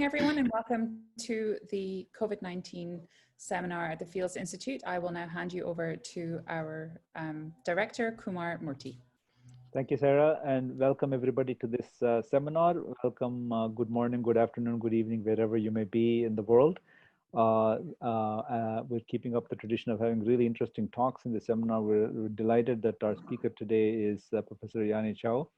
Everyone, and welcome to the COVID-19 seminar at the Fields Institute. I will now hand you over to our director, Kumar Murthy. Thank you, Sarah, and welcome everybody to this seminar. Welcome, good morning, good afternoon, good evening, wherever you may be in the world. We're keeping up the tradition of having really interesting talks in the seminar. We're delighted that our speaker today is Professor Yanni Xiao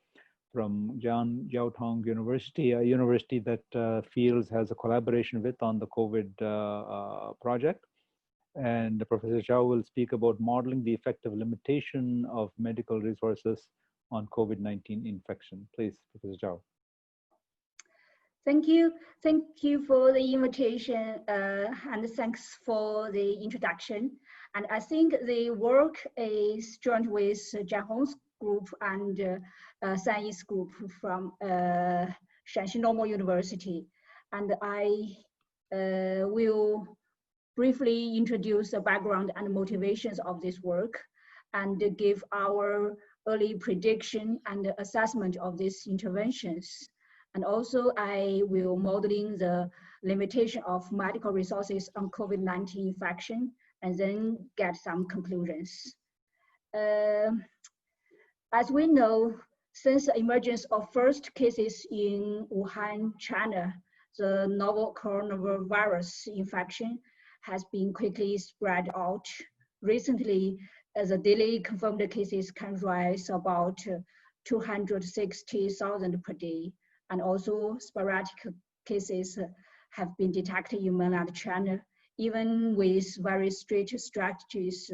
from Jiaotong University, a university that Fields has a collaboration with on the COVID project. And Professor Xiao will speak about modeling the effective limitation of medical resources on COVID-19 infection. Please, Professor Xiao. Thank you. Thank you for the invitation and thanks for the introduction. And I think the work is joined with Jiaotong's group and Xi'an's group from Shaanxi Normal University. And I will briefly introduce the background and motivations of this work and give our early prediction and assessment of these interventions. And also I will modeling the limitation of medical resources on COVID-19 infection and then get some conclusions. As we know, since the emergence of first cases in Wuhan, China, the novel coronavirus infection has been quickly spread out. Recently, the daily confirmed cases can rise about 260,000 per day. And also sporadic cases have been detected in mainland China. Even with very strict strategies,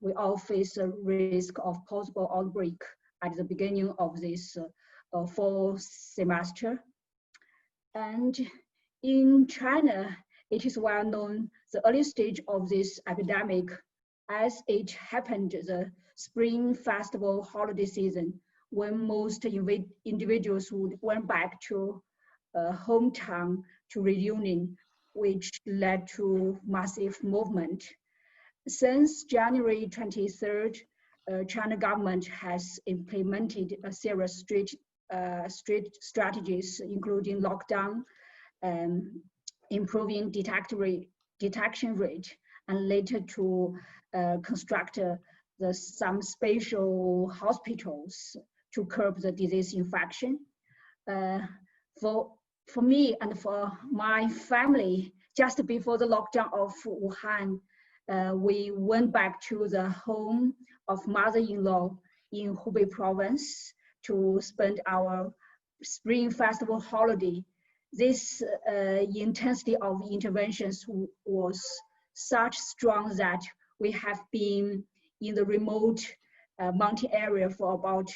we all face a risk of possible outbreak at the beginning of this fall semester. And in China, it is well known the early stage of this epidemic, as it happened the Spring Festival holiday season, when most individuals would went back to hometown to reunion, which led to massive movement. Since January 23rd, China government has implemented a series of strict strategies, including lockdown, improving detection rate, and later to construct some special hospitals to curb the disease infection. For me and for my family, just before the lockdown of Wuhan, we went back to the home of mother-in-law in Hubei province to spend our Spring Festival holiday. This intensity of interventions was such strong that we have been in the remote mountain area for about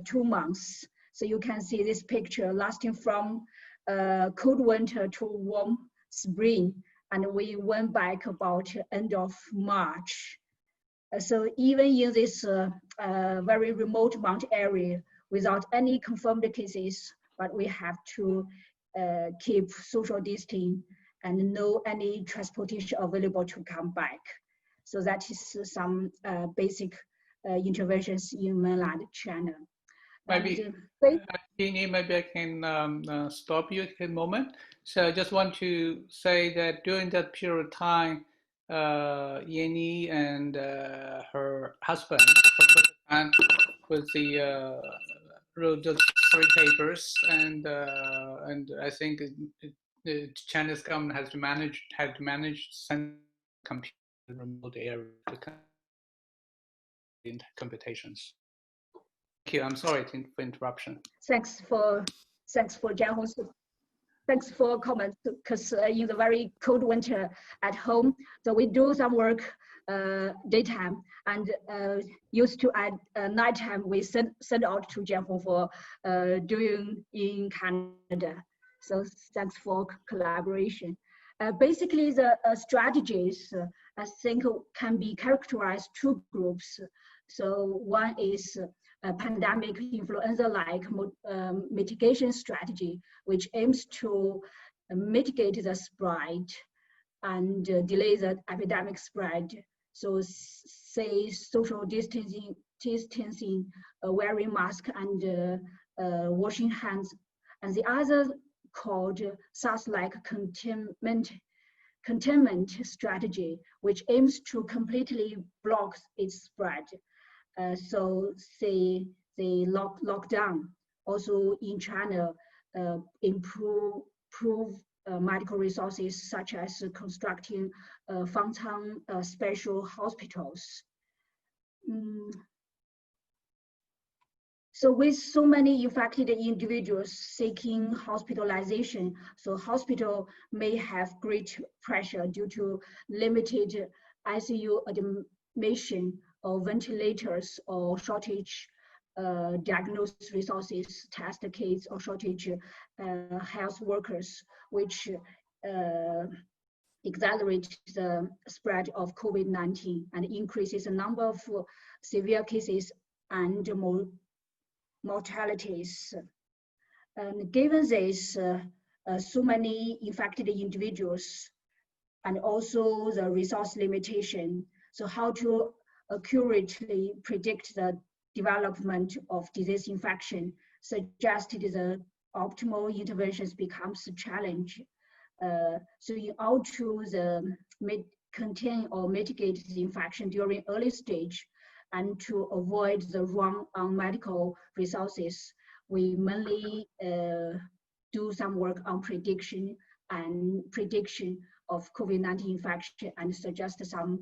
2 months. So you can see this picture lasting from cold winter to warm spring, and we went back about end of March. So even in this very remote mountain area, without any confirmed cases, but we have to keep social distancing and no any transportation available to come back. So that is some basic interventions in mainland China. Maybe, Yanni, maybe I can stop you a moment. So I just want to say that during that period of time, Yanni and her husband with the wrote the 3 papers, and I think the Chinese government has to manage some computer remote area in computations. Thank you. I'm sorry for interruption. Thanks for Jiaotong's. Thanks for comments, because in the very cold winter at home, so we do some work daytime, and used to at nighttime we send out to Jiaotong for doing in Canada. So thanks for collaboration. Basically, the strategies I think can be characterized 2 groups. So one is a pandemic influenza-like mitigation strategy, which aims to mitigate the spread and delay the epidemic spread. So say social distancing, wearing mask and washing hands. And the other called SARS-like containment strategy, which aims to completely block its spread. So the lockdown also in China improve medical resources, such as constructing Fangchang special hospitals. So with so many infected individuals seeking hospitalization, so hospital may have great pressure due to limited ICU admission or ventilators or shortage diagnosis resources, test kits, or shortage health workers, which accelerates the spread of COVID-19 and increases the number of severe cases and mortalities. And given this, so many infected individuals and also the resource limitation, so how to accurately predict the development of disease infection suggested the optimal interventions becomes a challenge. So in order to contain or mitigate the infection during early stage and to avoid the run on medical resources, we mainly do some work on prediction of COVID-19 infection and suggest some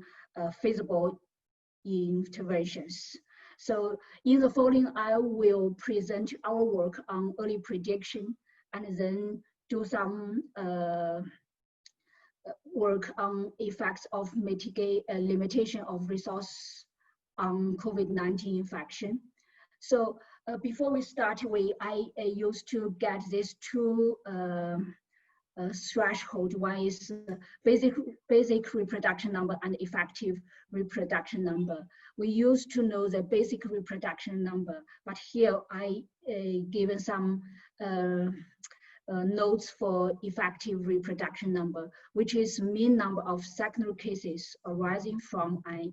feasible interventions. So in the following, I will present our work on early prediction and then do some work on effects of limitation of resource on COVID-19 infection. So before we start, I used to get these two threshold. One is basic reproduction number and effective reproduction number. We used to know the basic reproduction number, but here I given some notes for effective reproduction number, which is mean number of secondary cases arising from an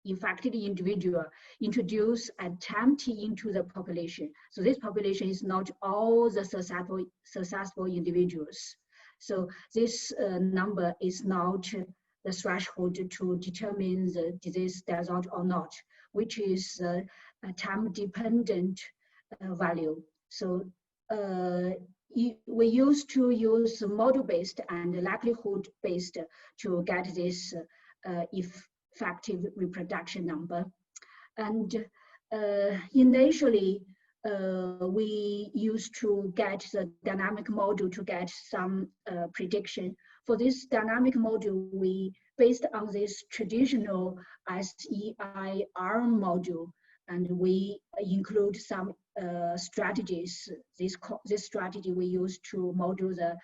infected individual introduced attempted into the population. So this population is not all the successful individuals. So this number is not the threshold to determine the disease result or not, which is a time-dependent value. So we used to use model-based and likelihood-based to get this effective reproduction number. And initially, we used to get the dynamic model to get some prediction. For this dynamic model, we based on this traditional SEIR model, and we include some strategies. This strategy we use to model the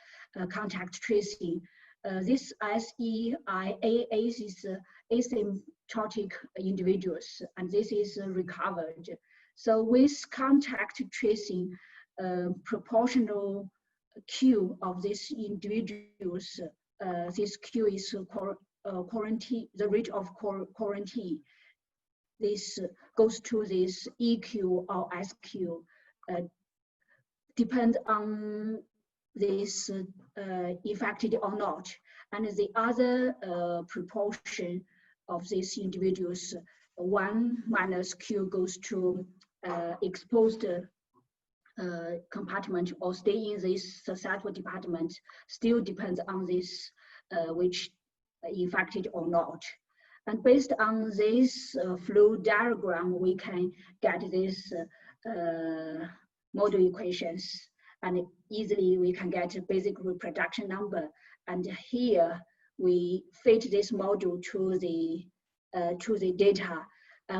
contact tracing. This SEIA is asymptotic individuals, and this is recovered. So with contact tracing, proportional Q of these individuals, this Q is quarantine, the rate of quarantine. This goes to this EQ or SQ, depends on this infected or not. And the other proportion of these individuals, 1 minus Q goes to exposed compartment or stay in this successful department, still depends on this which infected or not. And based on this flow diagram, we can get this model equations, and easily we can get a basic reproduction number. And here we fit this model to the data.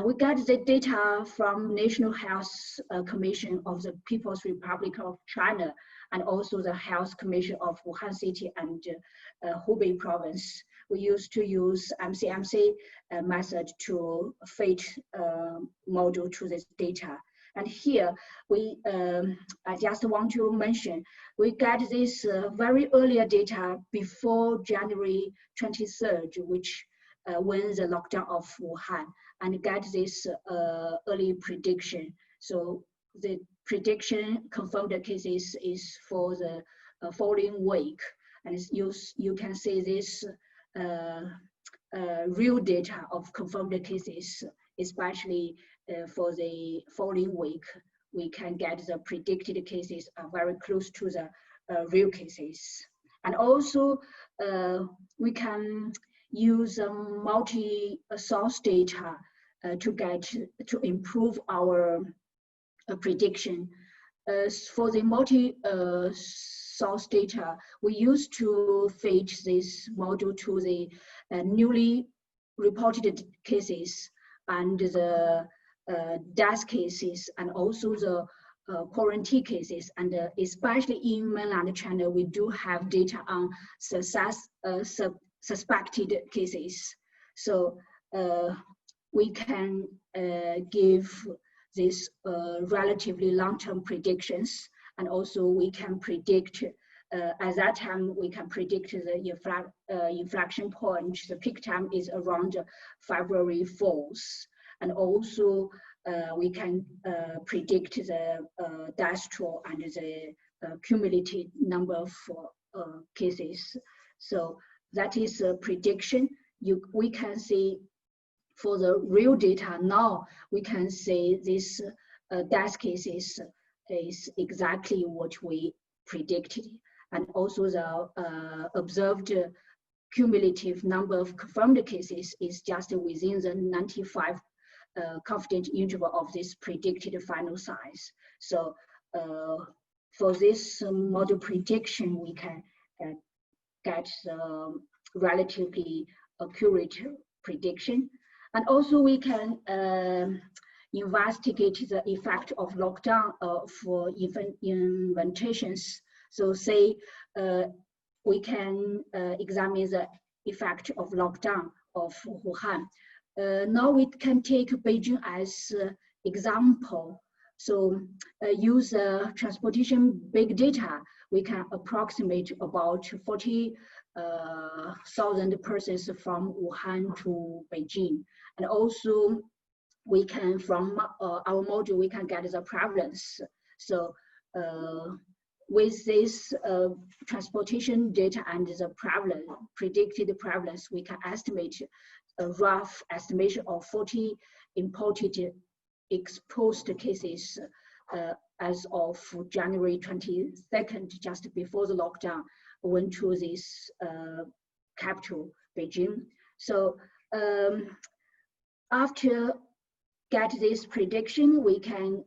We got the data from National Health Commission of the People's Republic of China, and also the Health Commission of Wuhan City and Hubei Province. We used to use MCMC method to fit model to this data. And here we, I just want to mention, we got this very earlier data before January 23rd, which when the lockdown of Wuhan, and get this early prediction. So the prediction confirmed cases is for the following week. And you can see this real data of confirmed cases, especially for the following week. We can get the predicted cases are very close to the real cases. And also, we can use multi-source data to improve our prediction. For the multi-source data, we used to feed this model to the newly reported cases and the death cases, and also the quarantine cases. And especially in mainland China, we do have data on suspected cases. So we can give these relatively long-term predictions, and also we can predict, at that time, we can predict the inflection point. The peak time is around February 4th. And also we can predict the death toll and the cumulative number of cases. So that is a prediction. We can see for the real data now, we can say this death cases is exactly what we predicted. And also the observed cumulative number of confirmed cases is just within the 95 confidence interval of this predicted final size. So for this model prediction, we can get relatively accurate prediction. And also we can investigate the effect of lockdown for inventions. So say we can examine the effect of lockdown of Wuhan. Now we can take Beijing as example. So use transportation big data, we can approximate about 40,000 persons from Wuhan to Beijing. And also we can, from our model, we can get the prevalence. So with this transportation data and the prevalence, predicted prevalence, we can estimate a rough estimation of 40 imported exposed cases as of January 22nd, just before the lockdown, went to this capital, Beijing. So after get this prediction, we can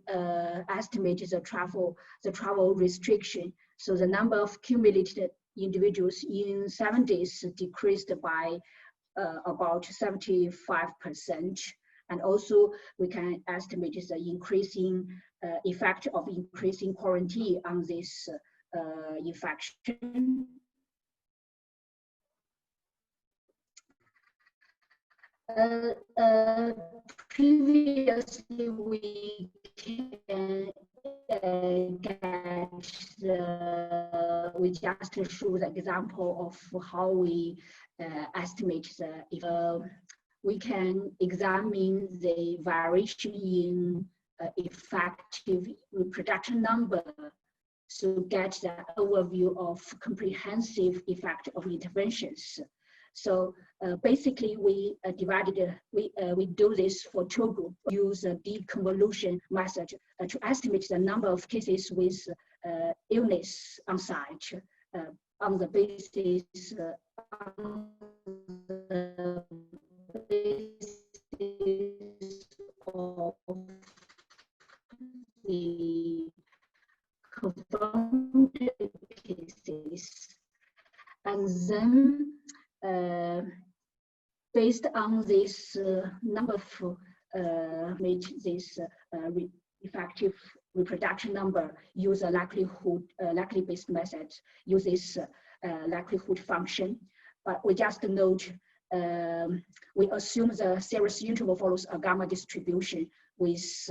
estimate the travel restriction. So the number of cumulated individuals in 7 days decreased by about 75%. And also we can estimate the increasing effect of increasing quarantine on this infection. Previously, we can we just show the example of how we estimate if we can examine the variation in effective reproduction number, so get the overview of comprehensive effect of interventions. So basically, we we do this for 2 groups. Use a deconvolution method to estimate the number of cases with illness on site on the basis of the confirmed cases, and then based on this number of this effective reproduction number, use a likely-based method, use this likelihood function. But we just note, we assume the series interval follows a gamma distribution with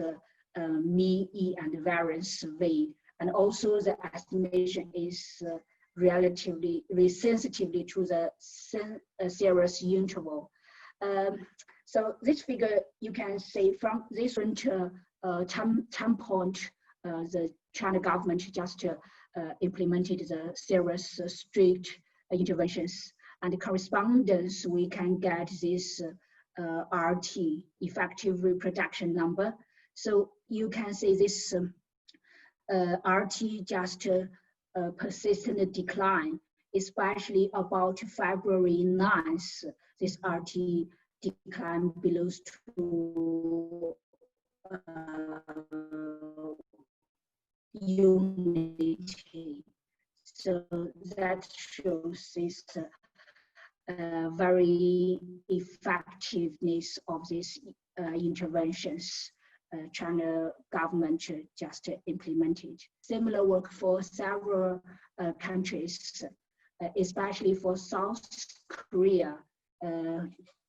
mean E and variance V. And also the estimation is relatively sensitively to the series interval. So this figure, you can see from this time point, the China government just implemented the serious strict interventions. And the correspondence, we can get this RT, effective reproduction number. So you can see this RT just persistent decline, especially about February 9th, this RT decline below to unity. So that shows this very effectiveness of these interventions China government just implemented. Similar work for several countries, especially for South Korea.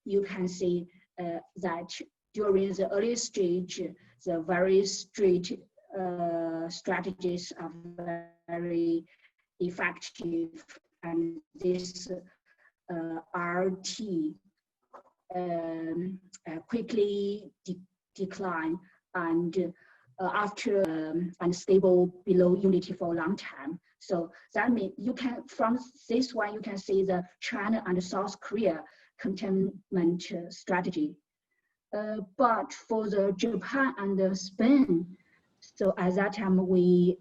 You can see that during the early stage, the very strict strategies are very effective, and this RT quickly decline and after unstable below unity for a long time. So that means you can, from this one, you can see the China and South Korea containment strategy. But for the Japan and the Spain, so at that time we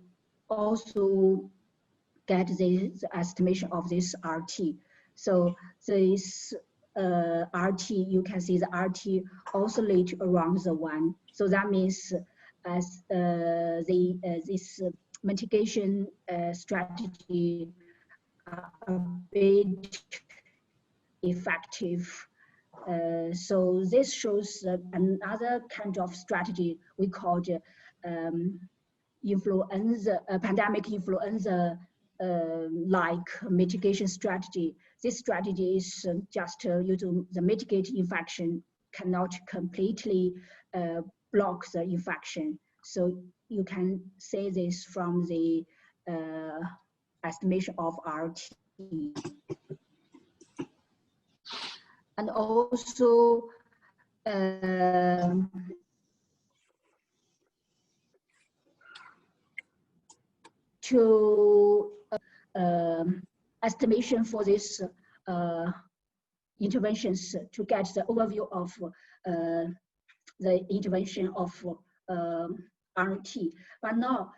also get the estimation of this RT. So this RT, you can see the RT oscillate around the one. So that means as this mitigation strategy are a bit effective. So this shows another kind of strategy we called influenza, pandemic influenza like mitigation strategy. This strategy is just using the mitigate infection, cannot completely block the infection. So you can say this from the estimation of RT. And also to estimation for this interventions to get the overview of the intervention of RT. But now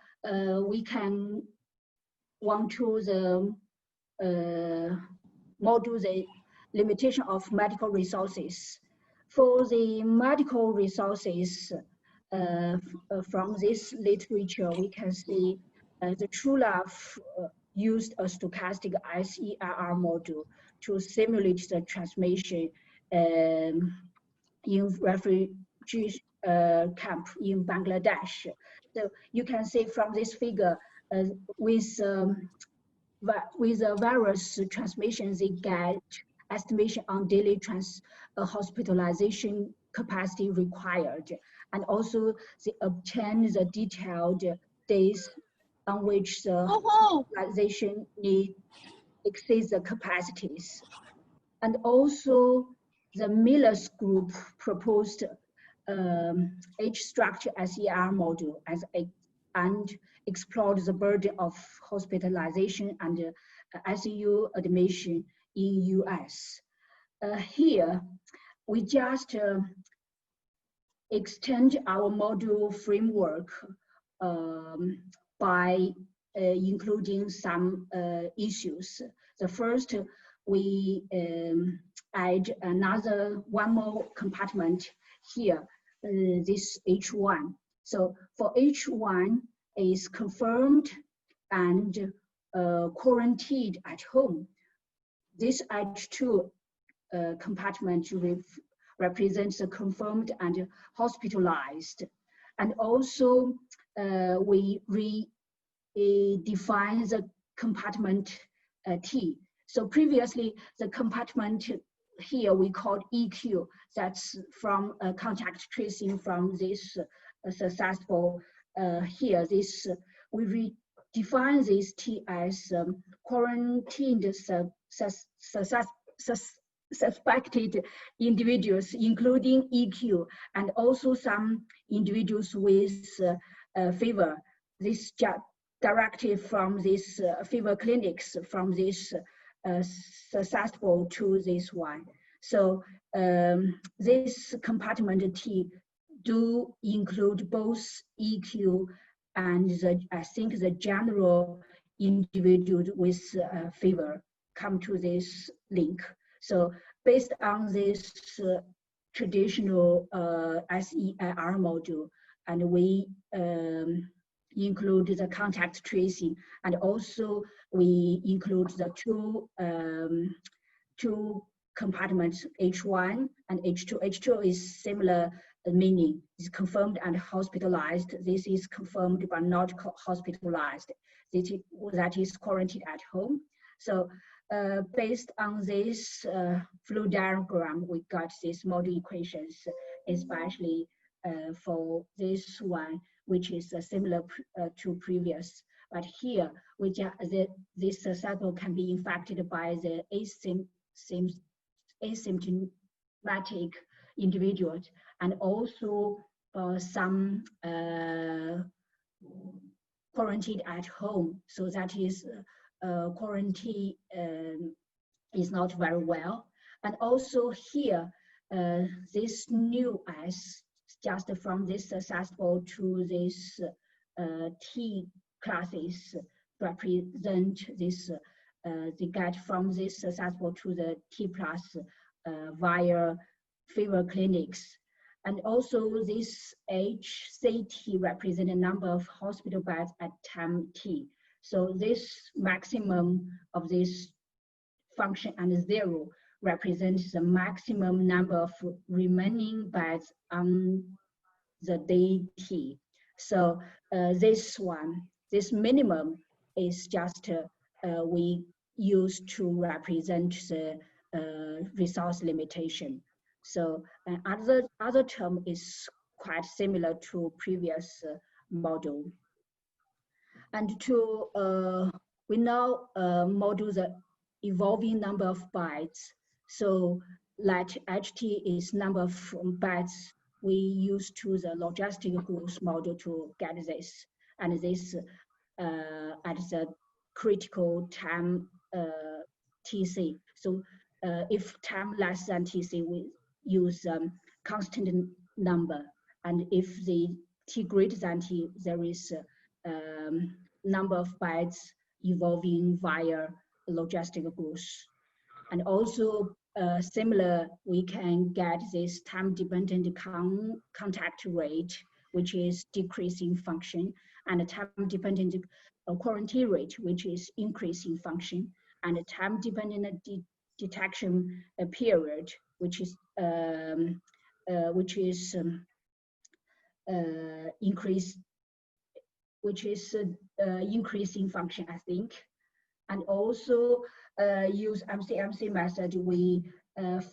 we can want to model the limitation of medical resources. For the medical resources, from this literature, we can see the TrueLove used a stochastic SERR model to simulate the transmission in refugee camp in Bangladesh. So you can see from this figure, with the various transmissions, they get estimation on daily hospitalization capacity required, and also they obtain the detailed days on which the hospitalization need exceeds the capacities. And also the Miller's group proposed H-structure SER model and explored the burden of hospitalization and ICU admission in US. Here, we just extend our module framework by including some issues. The first, we add one more compartment here, this H1. So for H1 is confirmed and quarantined at home. This H2 compartment represents the confirmed and hospitalized. And also we redefine the compartment T. So previously the compartment here we called EQ, that's from contact tracing from this successful here, this we redefine this T as quarantined suspected individuals, including EQ, and also some individuals with fever. This directed from this fever clinics, from this susceptible to this one. So this compartment T do include both EQ and I think the general individual with fever come to this link. So based on this traditional SEIR module, and we include the contact tracing, and also we include the two compartments, H1 and H2. H2 is similar meaning, is confirmed and hospitalized. This is confirmed but not hospitalized. That is quarantined at home. So based on this flow diagram, we got these model equations, especially for this one, which is similar to previous. But here, this cycle can be infected by the asymptomatic individuals, and also some quarantined at home. So that is quarantine is not very well. And also here, this new S, just from this susceptible to this T classes represent this, they get from this susceptible to the T plus via fever clinics. And also this HCT represent a number of hospital beds at time T. So this maximum of this function and 0 represents the maximum number of remaining beds on the day T. So this one, this minimum is just we use to represent the resource limitation. So other term is quite similar to previous model. And to we now model the evolving number of bytes. So let HT is number of bytes we use to the logistic growth model to get this, and this at the critical time TC. So if time less than TC, we use constant number, and if the T greater than T, there is number of bytes evolving via logistic growth. And also similar, we can get this time-dependent contact rate, which is decreasing function, and a time-dependent quarantine rate, which is increasing function, and a time-dependent detection period, which is increasing function, I think. And also use MCMC method, we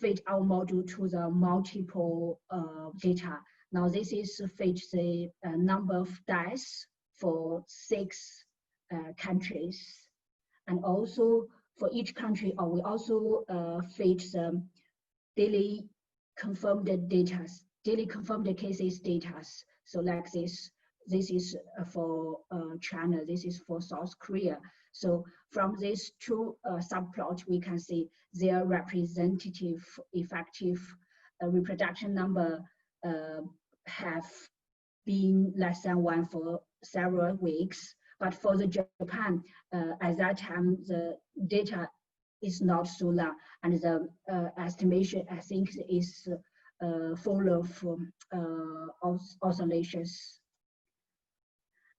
fit our model to the multiple data. Now this is fit the number of deaths for 6 countries. And also for each country, we also fit the daily confirmed data, daily confirmed cases data. So like this is for China, this is for South Korea. So from these two subplots, we can see their representative effective reproduction number have been less than 1 for several weeks. But for the Japan, at that time, the data is not so long, and the estimation, I think, is full of oscillations.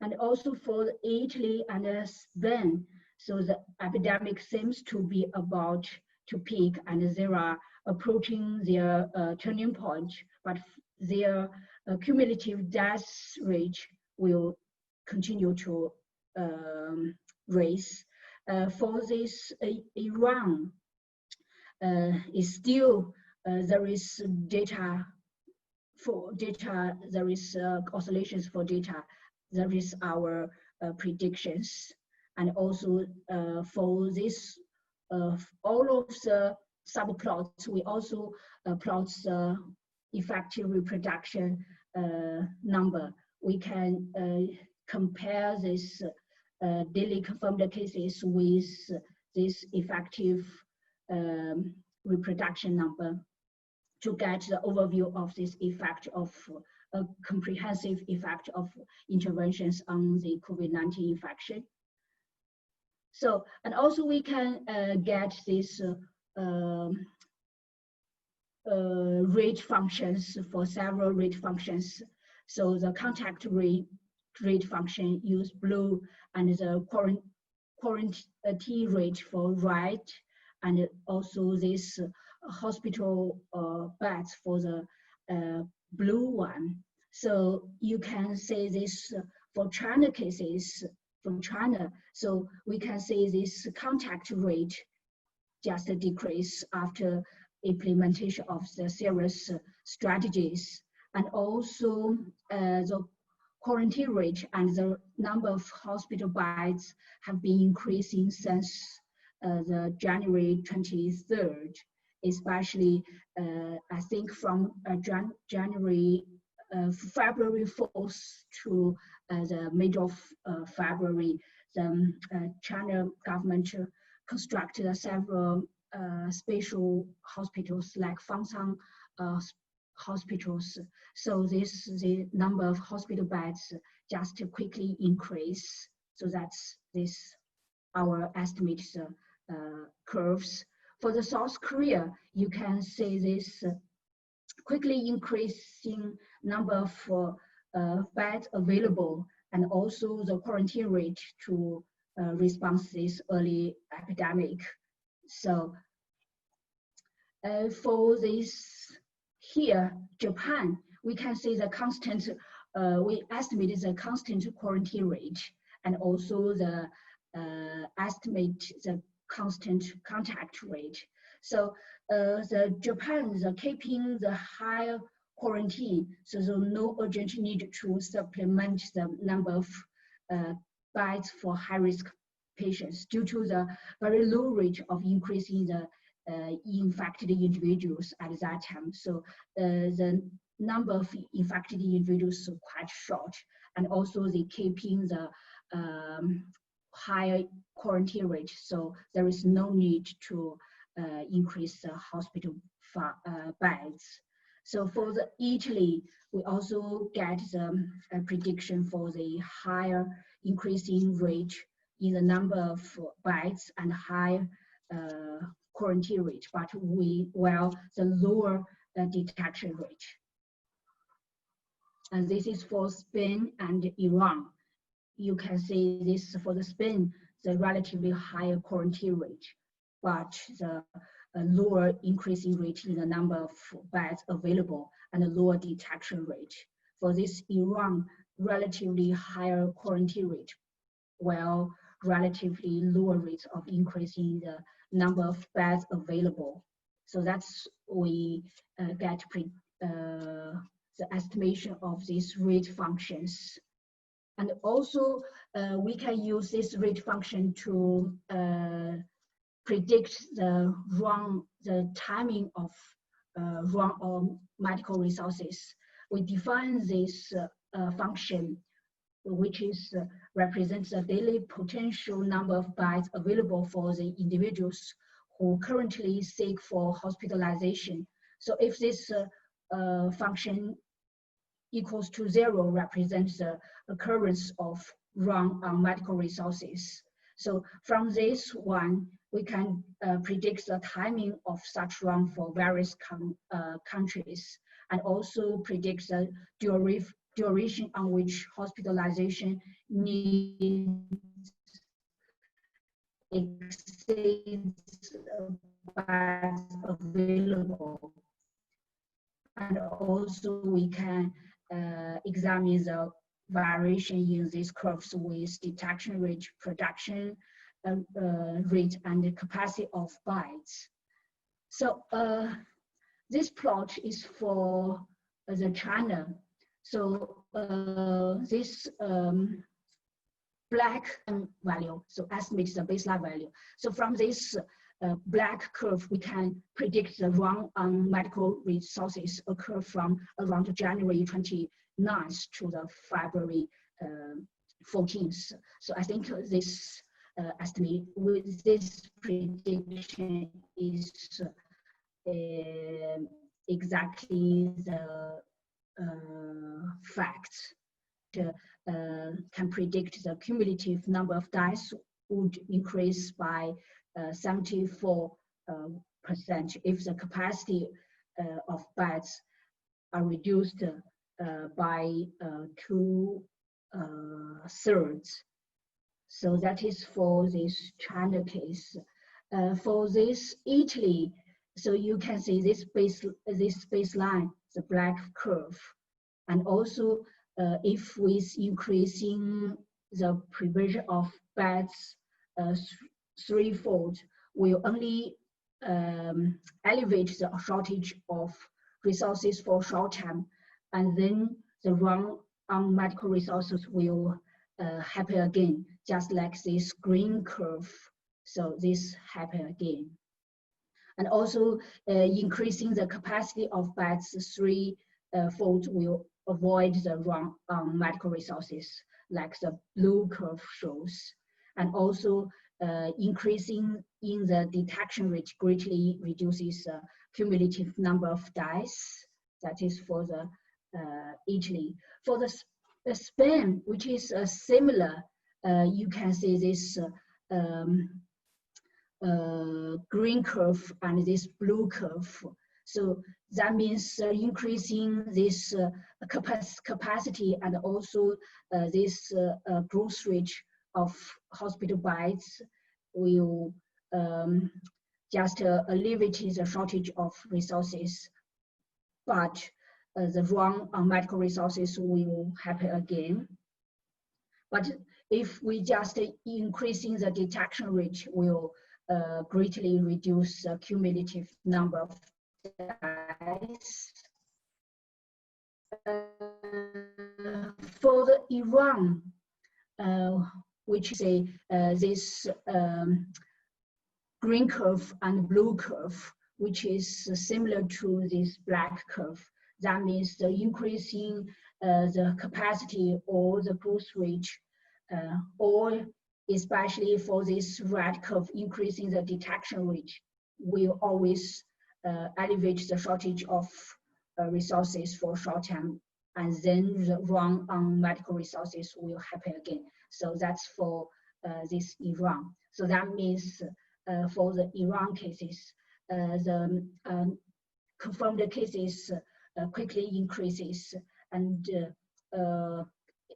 And also for Italy and Spain, so the epidemic seems to be about to peak, and they are approaching their turning point, but their cumulative death rate will continue to raise. For this, Iran is still, there is data for data, there is oscillations for data. That is our predictions. And also for this, all of the subplots, we also plot the effective reproduction number. We can compare this daily confirmed cases with this effective reproduction number to get the overview of this effect of a comprehensive effect of interventions on the COVID-19 infection. So, and also we can get this rate functions for several rate functions. So the contact rate function use blue, and the quarantine rate for red, and also this hospital beds for the blue one. So you can say this for China cases, from China. So we can say this contact rate just decrease after implementation of the serious strategies, and also the quarantine rate and the number of hospital beds have been increasing since the January 23rd, especially I think from February 4th to the middle of February, the China government constructed several special hospitals like Fangsang hospitals. So the number of hospital beds just quickly increase. So that's this our estimates curves. For the South Korea, you can see this quickly increasing number of beds available, and also the quarantine rate to respond to this early epidemic. So for this here, Japan, we can see the constant, we estimated the constant quarantine rate, and also the estimate the constant contact rate. So the Japan, the keeping the higher quarantine, so there's no urgent need to supplement the number of beds for high-risk patients due to the very low rate of increasing the infected individuals at that time. So the number of infected individuals is quite short, and also they keeping the higher quarantine rate, so there is no need to increase the hospital beds. So for the Italy, we also get the prediction for the higher increasing rate in the number of beds and high quarantine rate, but the lower detection rate. And this is for Spain and Iran. You can see this for the Spain, the relatively higher quarantine rate, but the lower increasing rate in the number of beds available and a lower detection rate. For this Iran, relatively higher quarantine rate, while relatively lower rates of increasing the number of beds available. So that's we get the estimation of these rate functions. And also we can use this rate function to predict the timing of run of medical resources. We define this function, which is represents the daily potential number of beds available for the individuals who currently seek for hospitalization. So if this function equals to 0, represents the occurrence of run on medical resources. So from this one, we can predict the timing of such run for various countries, and also predict the duration on which hospitalization needs exceeds beds available. And also we can examine the variation in these curves with detection rate, production rate, and the capacity of beds. So this plot is for the China. So this black value, so estimates the baseline value. So from this black curve, we can predict the run on medical resources occur from around January 29th to the February 14th. So I think this estimate with this prediction is exactly the facts. Can predict the cumulative number of deaths would increase by 74% if the capacity of beds are reduced by 2/3. So that is for this China case. For this Italy, so you can see this baseline, the black curve, and also if with increasing the provision of beds threefold, will only elevate the shortage of resources for short term, and then the run on medical resources will happen again, just like this green curve. So this happen again. And also increasing the capacity of beds threefold will avoid the run on medical resources, like the blue curve shows. And also increasing in the detection rate greatly reduces the cumulative number of deaths. That is for the Italy. For the Spain, which is similar, you can see this green curve and this blue curve. So that means increasing this capacity and also this growth rate of hospital beds will just alleviate the shortage of resources, but the run on medical resources will happen again. But if we just increasing the detection rate, will greatly reduce the cumulative number of deaths. For the Iran, which is this green curve and blue curve, which is similar to this black curve. That means the increasing the capacity or the growth rate, or especially for this red curve, increasing the detection rate, will always elevate the shortage of resources for short term, and then the run on medical resources will happen again. So that's for this Iran. So that means for the Iran cases, the confirmed cases quickly increases, and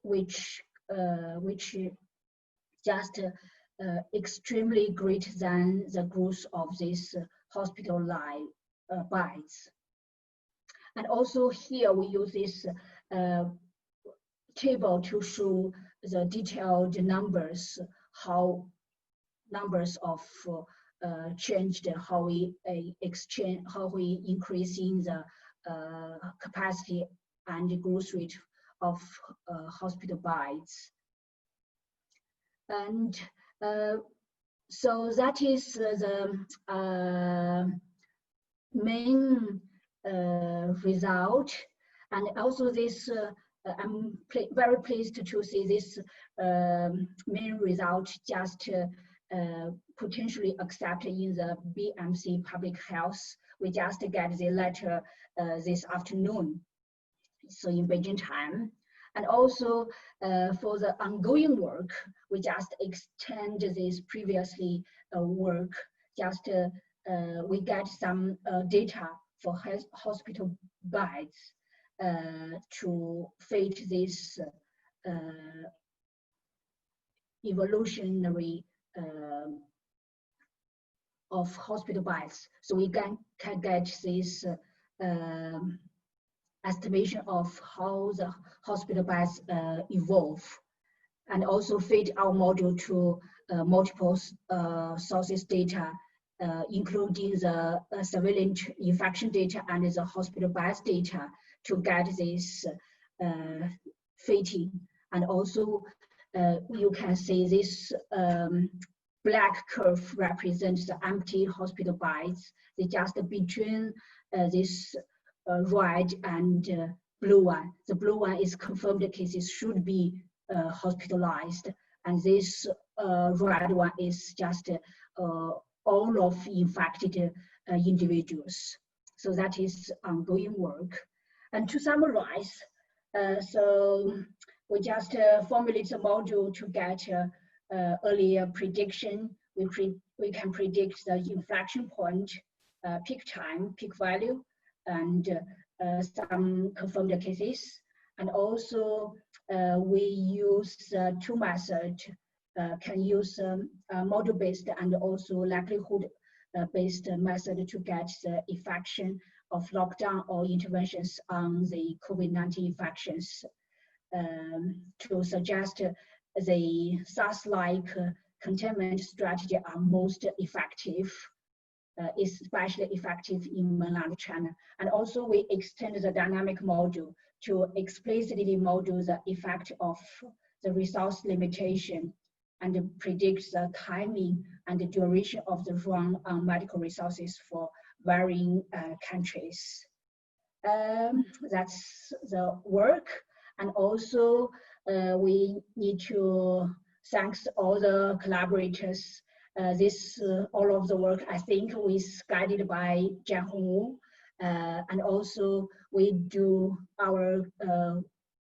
which just extremely greater than the growth of this hospital beds. And also here we use this table to show the detailed numbers, how numbers of changed, how we increasing the capacity and the growth rate of hospital beds. And so that is the main result. And also this, I'm very pleased to see this main result just potentially accepted in the BMC Public Health. We just get the letter this afternoon, so in Beijing time. And also for the ongoing work, we just extend this previously work, just we get some data for hospital beds to fit this evolutionary of hospital beds. So we can get this estimation of how the hospital beds evolve, and also fit our model to multiple sources data, including the surveillance infection data and the hospital beds data, to get this fitting. And also you can see this black curve represents the empty hospital beds. They just between this red and blue one. The blue one is confirmed cases should be hospitalized. And this red one is just all of infected individuals. So that is ongoing work. And to summarize, so we just formulate a module to get earlier prediction. We can predict the inflection point, peak time, peak value, and some confirmed cases. And also we use two methods, can use model-based and also likelihood-based method to get the effection of lockdown or interventions on the COVID-19 infections, to suggest the SARS-like containment strategy are most effective, especially effective in mainland China. And also we extend the dynamic model to explicitly model the effect of the resource limitation and predict the timing and the duration of the run on medical resources for varying countries. That's the work. And also we need to thank all the collaborators. All of the work, I think, was guided by Jiaotong, and also we do our,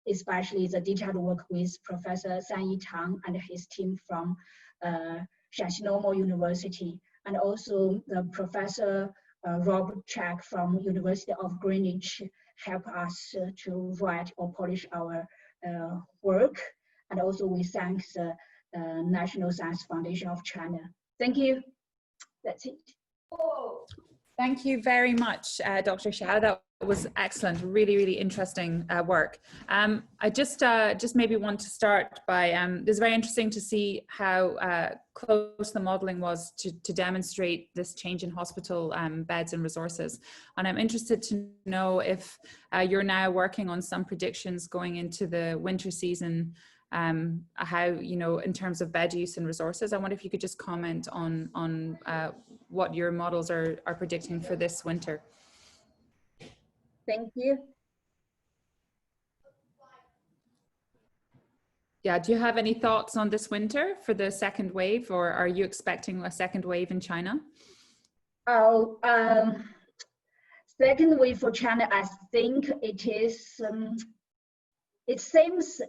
especially the detailed work with Professor Xi'an and his team from Xi'an University, and also the Professor Robert Check from University of Greenwich help us to write or polish our work. And also we thank the National Science Foundation of China. Thank you. That's it. Thank you very much, Dr. Xiao. That was excellent, really, really interesting work. I just maybe want to start by, it's very interesting to see how close the modeling was to demonstrate this change in hospital beds and resources. And I'm interested to know if you're now working on some predictions going into the winter season, how, you know, in terms of bed use and resources. I wonder if you could just comment on what your models are predicting for this winter. Thank you. Yeah, do you have any thoughts on this winter for the second wave, or are you expecting a second wave in China? Oh, second wave for China, I think it is, it seems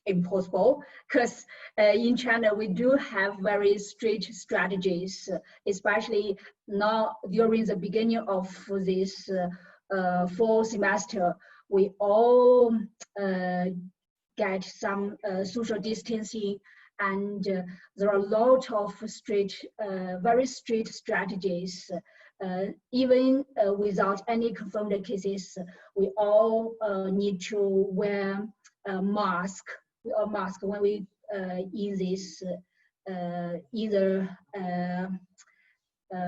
impossible, because in China we do have very strict strategies, especially now during the beginning of this fall semester. We all get some social distancing, and there are a lot of strict, very strict strategies. Even without any confirmed cases, we all need to wear a mask. When we in this either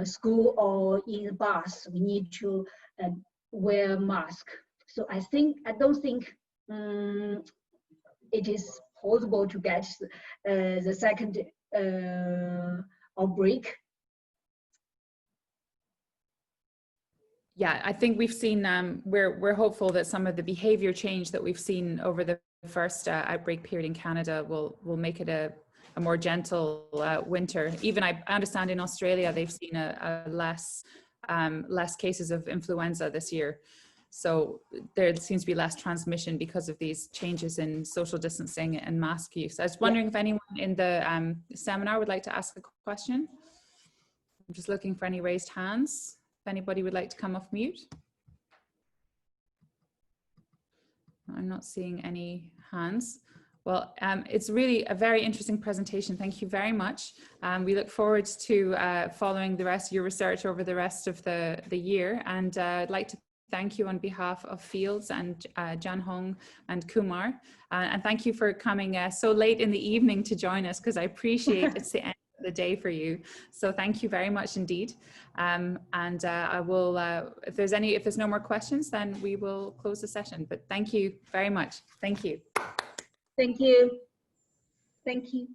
school or in the bus. We need to wear a mask. So I don't think it is possible to get the second outbreak. Yeah, I think we've seen, we're hopeful that some of the behavior change that we've seen over the first outbreak period in Canada will make it a more gentle winter. Even I understand in Australia, they've seen a less cases of influenza this year. So there seems to be less transmission because of these changes in social distancing and mask use. I was wondering if anyone in the seminar would like to ask a question. I'm just looking for any raised hands. If anybody would like to come off mute. I'm not seeing any hands. Well, it's really a very interesting presentation. Thank you very much. We look forward to following the rest of your research over the rest of the year. And I'd like to thank you on behalf of Fields and Jiaotong and Kumar. And thank you for coming so late in the evening to join us, because I appreciate it's the end of the day for you. So thank you very much indeed. And I will, if there's no more questions, then we will close the session. But thank you very much. Thank you. Thank you. Thank you.